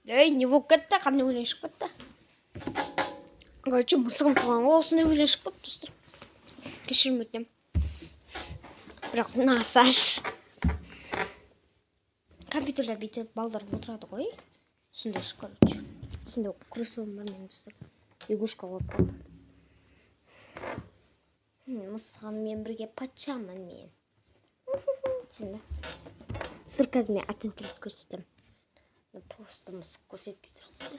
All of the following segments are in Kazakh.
Эй, не болып кетті, қандай өлең шығып кетті. Короче, мысығым туған ғой, осындай өлең шығып кетті, достар. Кешірім өтінемін. Бірақ насаш. Компьютерлер бүйтіп балдар отырады ғой. Сондай шығып, короче. Сондай кроссовым бар менің, достар. Игрушка болып қалды. Мысығыммен бірге патшамын мен. Түсінді. Достар, қазір мен аттен көрсетемін. Просто мысық көрсетпей тұрсыздар.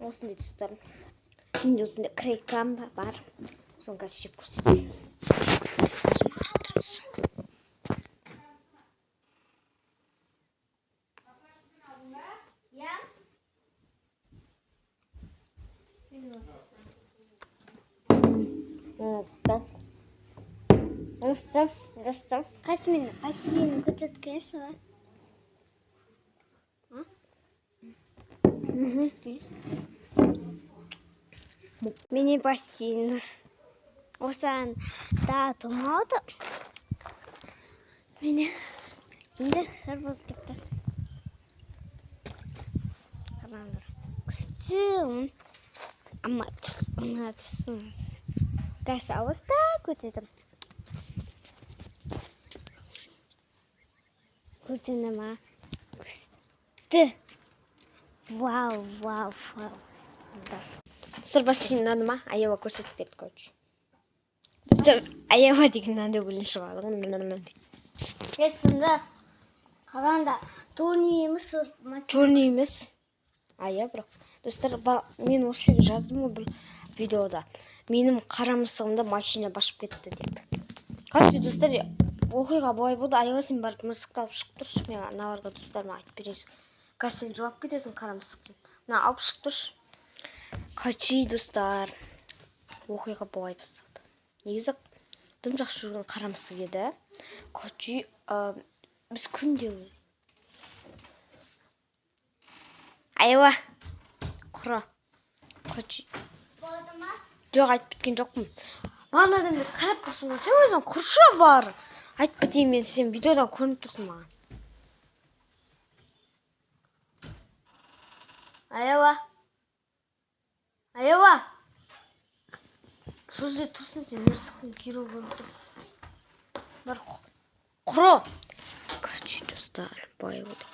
Осындай достар. Менде осындай крейкам бар. Соны қазір жеп көрсетейін. Достар. Қайсымен көтеткенсі ба? Мені бассейн. Осыған да тумалды. Мені енді сыр болып кетті. Қараңдар. Күстім. Ама түсіңіз. Қазір ауызда көтедім. Көтені ма? Күсті. Вау. Достар, бассейн нады ма? Аява көрсетіп кетті, короче. Достар, аява деген нады өлең шығады. Есімді қараңда турни емес. Турни емес. Ая, бірақ. Достар, мен осы жерге жаздым ғой бір видеода. Менің қара мысығымды машина басып кетті деп. Короче, достар, оқиға былай болды. Аява, сен барып мысықты алып шығып тұршы. Мен аналарға достарыма айтып бересің. Қазір сен жауап кетесің қара мысықтың. Мына алып шығып тұршы. Короче, достар, оқиға былай басталды. Негізі тым жақсы жүрген қара мысық еді. Короче, біз күнде Аява, құра. Короче, жоқ, айтып біткен жоқпын. Маған адамдар қарап тұрсың ғой, сен өзің құршы бар. Айтып бітейін, мен сен видеодан көрініп тұрсың маған. Аява. Сол жерде тұрсын, сен мерсіқтің керу көріп тұр. Бар, құры. Короче, достар, былай болды.